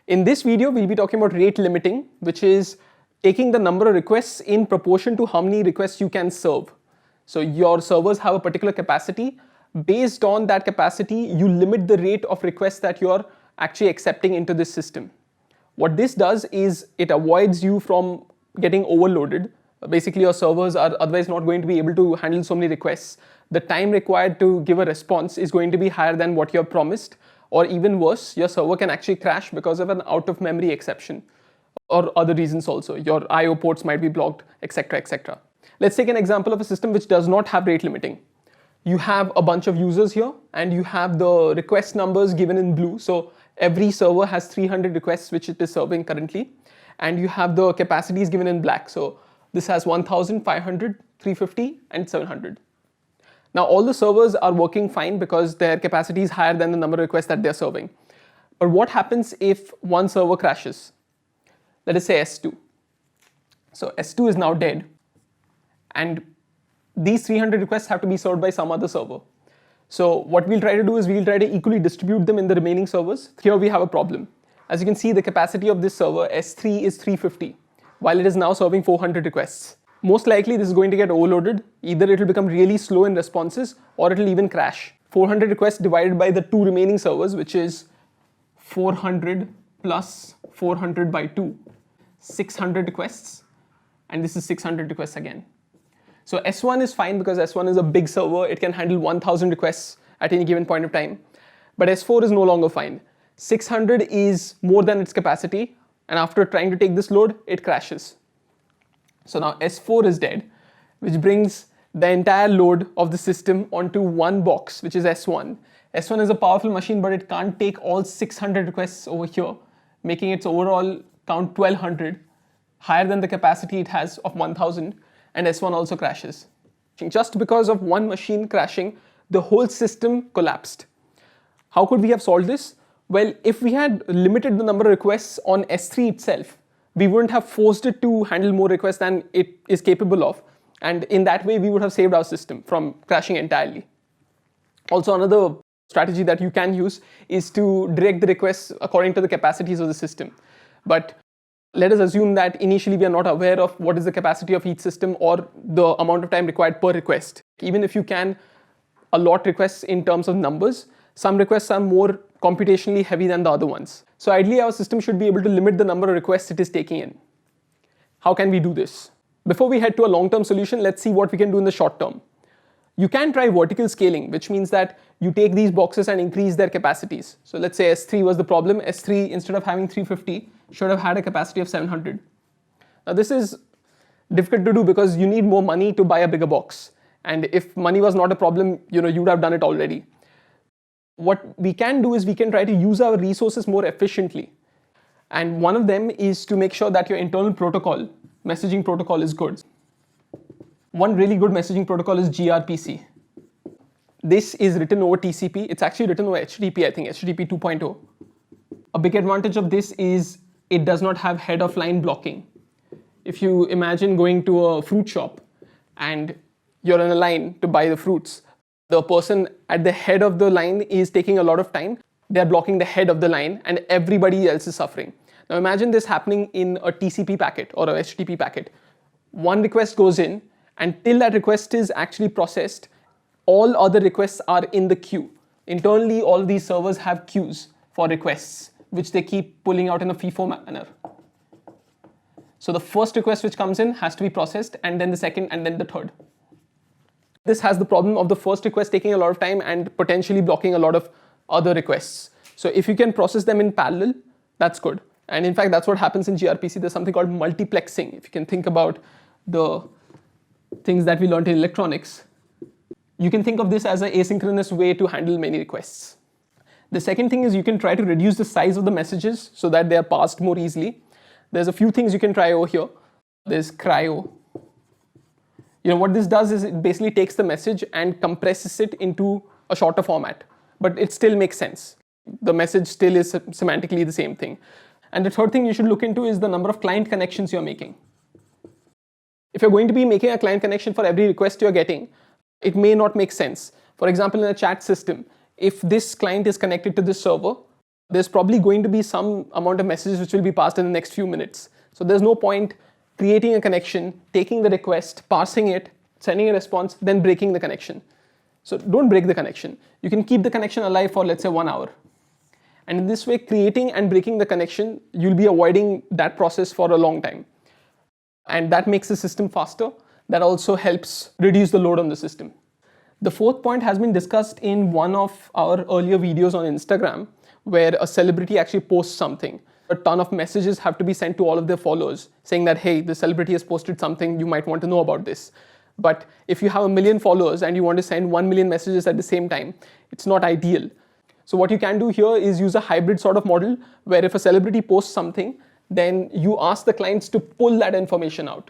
In this video, we'll be talking about rate limiting, which is taking the number of requests in proportion to how many requests you can serve. So your servers have a particular capacity. Based on that capacity, you limit the rate of requests that you're actually accepting into this system. What this does is it avoids you from getting overloaded. Basically, your servers are otherwise not going to be able to handle so many requests. The time required to give a response is going to be higher than what you have promised, or even worse, your server can actually crash because of an out-of-memory exception, or other reasons also. Your I/O ports might be blocked, etc., etc. Let's take an example of a system which does not have rate limiting. You have a bunch of users here, and you have the request numbers given in blue. So every server has 300 requests which it is serving currently, and you have the capacities given in black. So this has 1,000, 500, 350, and 700. Now all the servers are working fine because their capacity is higher than the number of requests that they're serving. But what happens if one server crashes? Let us say S2. So S2 is now dead, and these 300 requests have to be served by some other server. So what we'll try to do is we'll try to equally distribute them in the remaining servers. Here we have a problem. As you can see, the capacity of this server S3 is 350, while it is now serving 400 requests. Most likely this is going to get overloaded. Either it will become really slow in responses, or it will even crash. 400 requests divided by the two remaining servers, which is 400 plus 400 by 2, 600 requests, and this is 600 requests again. So S1 is fine because S1 is a big server. It can handle 1,000 requests at any given point of time. But S4 is no longer fine. 600 is more than its capacity, and after trying to take this load, it crashes. So now S4 is dead, which brings the entire load of the system onto one box, which is S1. S1 is a powerful machine, but it can't take all 600 requests over here, making its overall count 1,200, higher than the capacity it has of 1,000, and S1 also crashes. Just because of one machine crashing, the whole system collapsed. How could we have solved this? Well, if we had limited the number of requests on S3 itself, we wouldn't have forced it to handle more requests than it is capable of. And in that way, we would have saved our system from crashing entirely. Also, another strategy that you can use is to direct the requests according to the capacities of the system. But let us assume that initially we are not aware of what is the capacity of each system or the amount of time required per request. Even if you can allot requests in terms of numbers, some requests are more computationally heavy than the other ones. So ideally, our system should be able to limit the number of requests it is taking in. How can we do this? Before we head to a long-term solution, let's see what we can do in the short term. You can try vertical scaling, which means that you take these boxes and increase their capacities. So let's say S3 was the problem. S3, instead of having 350, should have had a capacity of 700. Now this is difficult to do because you need more money to buy a bigger box. And if money was not a problem, you would have done it already. What we can do is we can try to use our resources more efficiently. And one of them is to make sure that your internal protocol, messaging protocol, is good. One really good messaging protocol is gRPC. This is written over TCP. It's actually written over HTTP, I think, HTTP 2.0. A big advantage of this is it does not have head of line blocking. If you imagine going to a fruit shop and you're in a line to buy the fruits, the person at the head of the line is taking a lot of time. They're blocking the head of the line and everybody else is suffering. Now imagine this happening in a TCP packet or a HTTP packet. One request goes in, and till that request is actually processed, all other requests are in the queue. Internally, all these servers have queues for requests, which they keep pulling out in a FIFO manner. So the first request which comes in has to be processed, and then the second, and then the third. This has the problem of the first request taking a lot of time and potentially blocking a lot of other requests. So if you can process them in parallel, that's good. And in fact, that's what happens in gRPC. There's something called multiplexing. If you can think about the things that we learned in electronics, you can think of this as an asynchronous way to handle many requests. The second thing is you can try to reduce the size of the messages so that they are passed more easily. There's a few things you can try over here. There's cryo. What this does is it basically takes the message and compresses it into a shorter format, but it still makes sense. The message still is semantically the same thing. And the third thing you should look into is the number of client connections you're making. If you're going to be making a client connection for every request you're getting, it may not make sense. For example, in a chat system, if this client is connected to this server, there's probably going to be some amount of messages which will be passed in the next few minutes. So there's no point creating a connection, taking the request, parsing it, sending a response, then breaking the connection. So don't break the connection. You can keep the connection alive for, let's say, 1 hour. And in this way, creating and breaking the connection, you'll be avoiding that process for a long time. And that makes the system faster. That also helps reduce the load on the system. The fourth point has been discussed in one of our earlier videos on Instagram, where a celebrity actually posts something. A ton of messages have to be sent to all of their followers saying that, hey, the celebrity has posted something, you might want to know about this. But if you have 1 million followers and you want to send 1 million messages at the same time, it's not ideal. So what you can do here is use a hybrid sort of model where if a celebrity posts something, then you ask the clients to pull that information out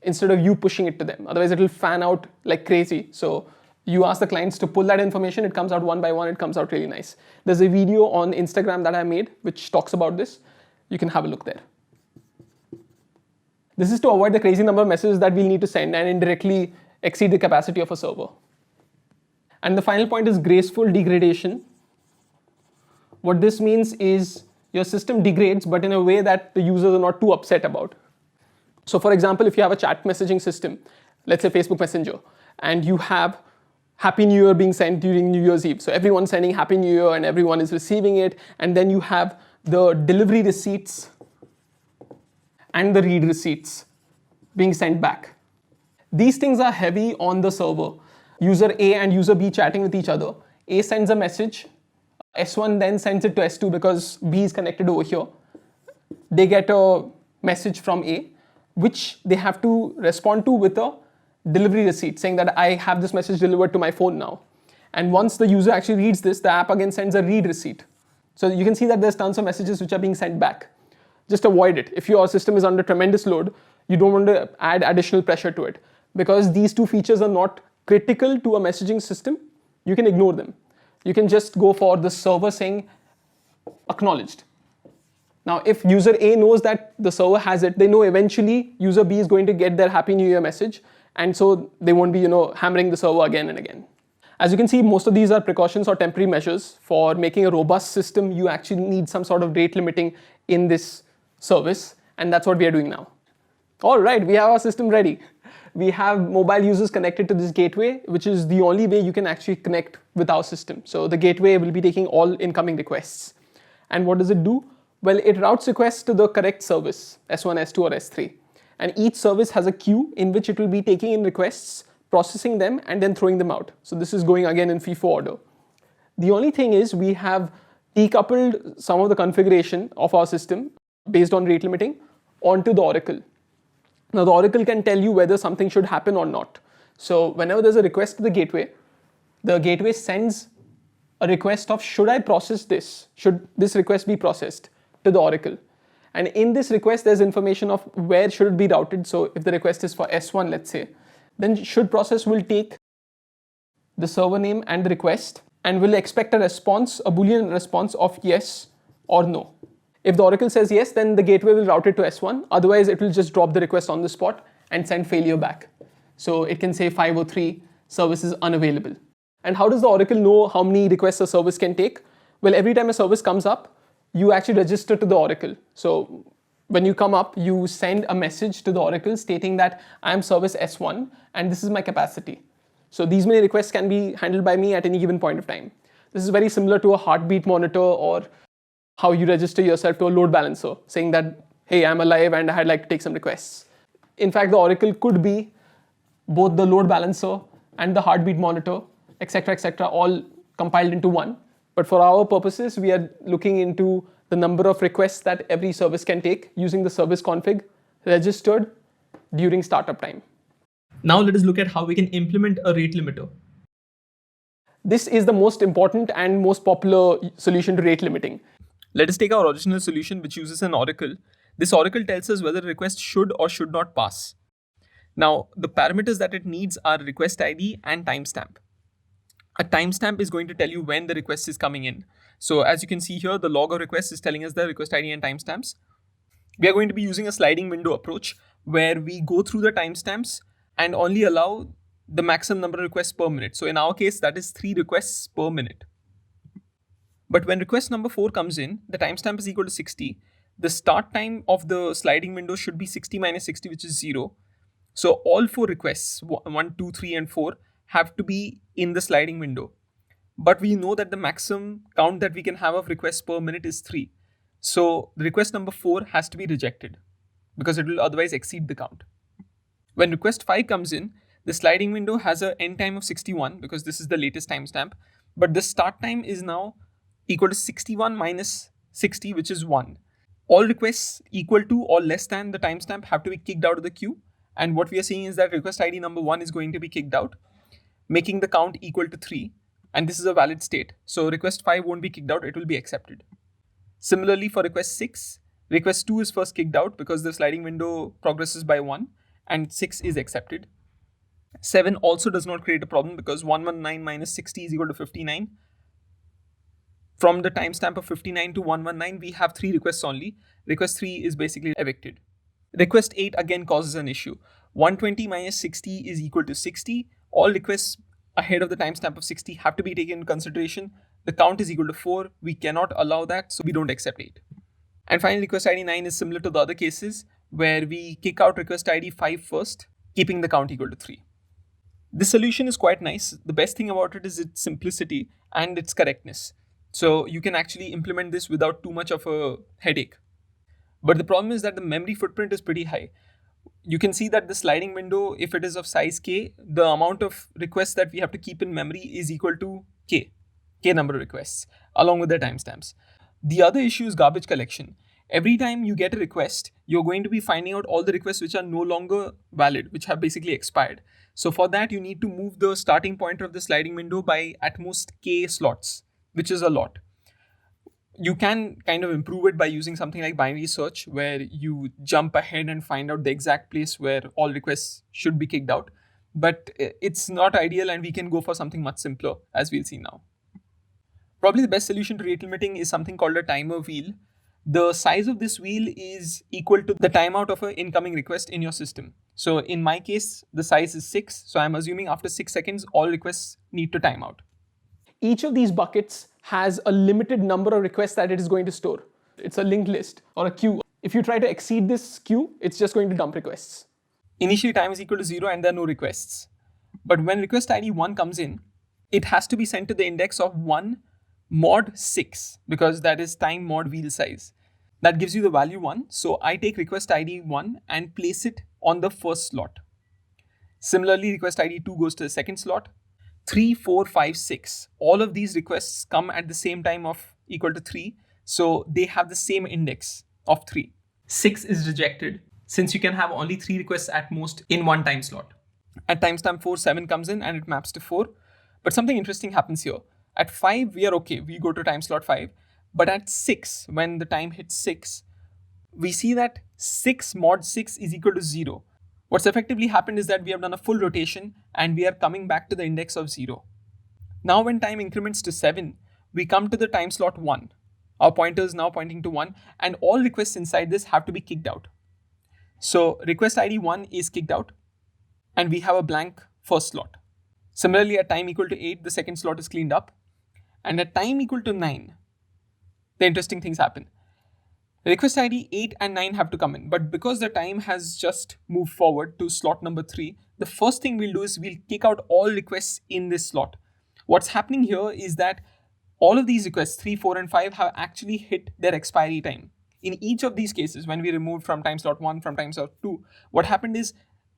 instead of you pushing it to them. Otherwise, it will fan out like crazy. So you ask the clients to pull that information, it comes out one by one, it comes out really nice. There's a video on Instagram that I made which talks about this. You can have a look there. This is to avoid the crazy number of messages that we'll need to send and indirectly exceed the capacity of a server. And the final point is graceful degradation. What this means is your system degrades, but in a way that the users are not too upset about. So for example, if you have a chat messaging system, let's say Facebook Messenger, and you have Happy New Year being sent during New Year's Eve. So everyone's sending Happy New Year and everyone is receiving it. And then you have the delivery receipts and the read receipts being sent back. These things are heavy on the server. User A and user B chatting with each other. A sends a message. S1 then sends it to S2 because B is connected over here. They get a message from A, which they have to respond to with a delivery receipt saying that I have this message delivered to my phone now. And once the user actually reads this, the app again sends a read receipt. So you can see that there's tons of messages which are being sent back. Just avoid it. If your system is under tremendous load, you don't want to add additional pressure to it. Because these two features are not critical to a messaging system, you can ignore them. You can just go for the server saying acknowledged. Now, if user A knows that the server has it, they know eventually user B is going to get their Happy New Year message, and so they won't be, hammering the server again and again. As you can see, most of these are precautions or temporary measures. For making a robust system, you actually need some sort of rate limiting in this service, and that's what we are doing now. All right, we have our system ready. We have mobile users connected to this gateway, which is the only way you can actually connect with our system. So the gateway will be taking all incoming requests. And what does it do? Well, it routes requests to the correct service, S1, S2, or S3. And each service has a queue in which it will be taking in requests, processing them, and then throwing them out. So this is going again in FIFO order. The only thing is we have decoupled some of the configuration of our system based on rate limiting onto the Oracle. Now the Oracle can tell you whether something should happen or not. So whenever there's a request to the gateway sends a request of should I process this? Should this request be processed to the Oracle? And in this request, there's information of where should it be routed. So if the request is for S1, let's say, then should process will take the server name and the request and will expect a response, a Boolean response of yes or no. If the Oracle says yes, then the gateway will route it to S1. Otherwise, it will just drop the request on the spot and send failure back. So it can say 503, service is unavailable. And how does the Oracle know how many requests a service can take? Well, every time a service comes up, you actually register to the Oracle. So when you come up, you send a message to the Oracle stating that I am service S1 and this is my capacity. So these many requests can be handled by me at any given point of time. This is very similar to a heartbeat monitor or how you register yourself to a load balancer saying that, hey, I'm alive and I'd like to take some requests. In fact, the Oracle could be both the load balancer and the heartbeat monitor, etc., all compiled into one. But for our purposes, we are looking into the number of requests that every service can take using the service config registered during startup time. Now let us look at how we can implement a rate limiter. This is the most important and most popular solution to rate limiting. Let us take our original solution, which uses an oracle. This oracle tells us whether a request should or should not pass. Now, the parameters that it needs are request ID and timestamp. A timestamp is going to tell you when the request is coming in. So as you can see here, the log of requests is telling us the request ID and timestamps. We are going to be using a sliding window approach where we go through the timestamps and only allow the maximum number of requests per minute. So in our case, that is 3 requests per minute. But when request number 4 comes in, the timestamp is equal to 60. The start time of the sliding window should be 60 minus 60, which is 0. So all 4 requests, 1, 2, 3, and 4, have to be in the sliding window. But we know that the maximum count that we can have of requests per minute is 3. So the request number 4 has to be rejected because it will otherwise exceed the count. When request 5 comes in, the sliding window has an end time of 61 because this is the latest timestamp. But the start time is now equal to 61 minus 60, which is 1. All requests equal to or less than the timestamp have to be kicked out of the queue. And what we are seeing is that request ID number 1 is going to be kicked out, making the count equal to 3. And this is a valid state. So request 5 won't be kicked out, it will be accepted. Similarly, for request 6, request 2 is first kicked out because the sliding window progresses by 1 and 6 is accepted. 7 also does not create a problem because 119 minus 60 is equal to 59. From the timestamp of 59 to 119, we have 3 requests only. Request 3 is basically evicted. Request 8 again causes an issue. 120 minus 60 is equal to 60. All requests ahead of the timestamp of 60 have to be taken into consideration. The count is equal to 4. We cannot allow that, so we don't accept 8. And finally, request ID 9 is similar to the other cases where we kick out request ID 5 first, keeping the count equal to 3. This solution is quite nice. The best thing about it is its simplicity and its correctness. So you can actually implement this without too much of a headache. But the problem is that the memory footprint is pretty high. You can see that the sliding window, if it is of size k, the amount of requests that we have to keep in memory is equal to k number of requests, along with the timestamps. The other issue is garbage collection. Every time you get a request, you're going to be finding out all the requests which are no longer valid, which have basically expired. So for that, you need to move the starting pointer of the sliding window by at most k slots, which is a lot. You can kind of improve it by using something like binary search, where you jump ahead and find out the exact place where all requests should be kicked out. But it's not ideal, and we can go for something much simpler, as we'll see now. Probably the best solution to rate limiting is something called a timer wheel. The size of this wheel is equal to the timeout of an incoming request in your system. So in my case, the size is 6. So I'm assuming after 6 seconds, all requests need to time out. Each of these buckets has a limited number of requests that it is going to store. It's a linked list or a queue. If you try to exceed this queue, it's just going to dump requests. Initially, time is equal to 0 and there are no requests. But when request ID 1 comes in, it has to be sent to the index of 1 mod 6 because that is time mod wheel size. That gives you the value 1. So I take request ID 1 and place it on the first slot. Similarly, request ID 2 goes to the second slot. 3, 4, 5, 6. All of these requests come at the same time of equal to 3. So they have the same index of 3. 6 is rejected since you can have only 3 requests at most in one time slot. At timestamp 4, 7 comes in and it maps to 4. But something interesting happens here. At 5, we are okay. We go to time slot 5. But at 6, when the time hits 6, we see that 6 mod 6 is equal to 0. What's effectively happened is that we have done a full rotation and we are coming back to the index of 0. Now when time increments to 7, we come to the time slot 1. Our pointer is now pointing to 1 and all requests inside this have to be kicked out. So request ID 1 is kicked out and we have a blank first slot. Similarly, at time equal to 8, the second slot is cleaned up. And at time equal to 9, the interesting things happen. Request ID 8 and 9 have to come in, but because the time has just moved forward to slot number 3, the first thing we'll do is we'll kick out all requests in this slot. What's happening here is that all of these requests, 3, 4, and 5, have actually hit their expiry time. In each of these cases, when we removed from time slot 1, from time slot 2, what happened is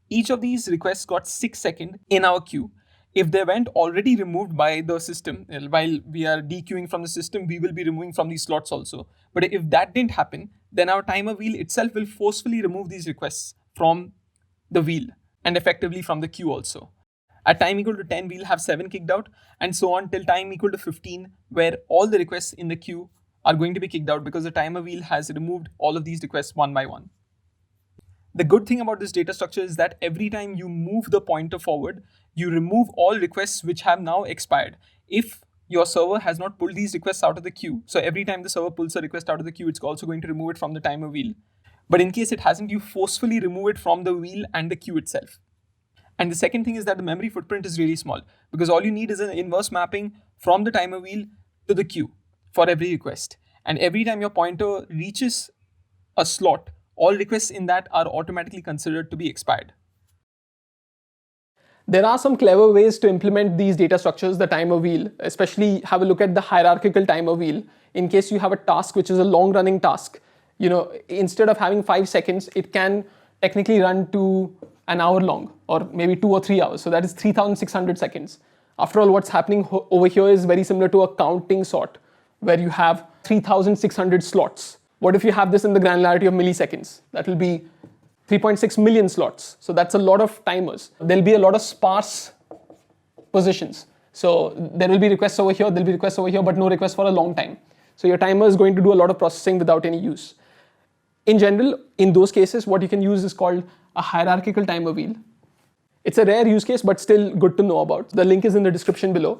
each of these requests got 6 seconds in our queue. If they weren't already removed by the system, while we are dequeuing from the system, we will be removing from these slots also. But if that didn't happen, then our timer wheel itself will forcefully remove these requests from the wheel and effectively from the queue also. At time equal to 10, we'll have 7 kicked out and so on till time equal to 15, where all the requests in the queue are going to be kicked out because the timer wheel has removed all of these requests one by one. The good thing about this data structure is that every time you move the pointer forward, you remove all requests which have now expired. If your server has not pulled these requests out of the queue, so every time the server pulls a request out of the queue, it's also going to remove it from the timer wheel. But in case it hasn't, you forcefully remove it from the wheel and the queue itself. And the second thing is that the memory footprint is really small because all you need is an inverse mapping from the timer wheel to the queue. for every request. And every time your pointer reaches a slot, all requests in that are automatically considered to be expired. There are some clever ways to implement these data structures, the timer wheel, especially have a look at the hierarchical timer wheel. In case you have a task which is a long running task, instead of having 5 seconds, it can technically run to an hour long or maybe 2 or 3 hours. So that is 3,600 seconds. After all, what's happening over here is very similar to a counting sort where you have 3,600 slots. What if you have this in the granularity of milliseconds? That will be 3.6 million slots. So that's a lot of timers. There'll be a lot of sparse positions. So there will be requests over here, there'll be requests over here, but no requests for a long time. So your timer is going to do a lot of processing without any use. In general, in those cases, what you can use is called a hierarchical timer wheel. It's a rare use case, but still good to know about. The link is in the description below.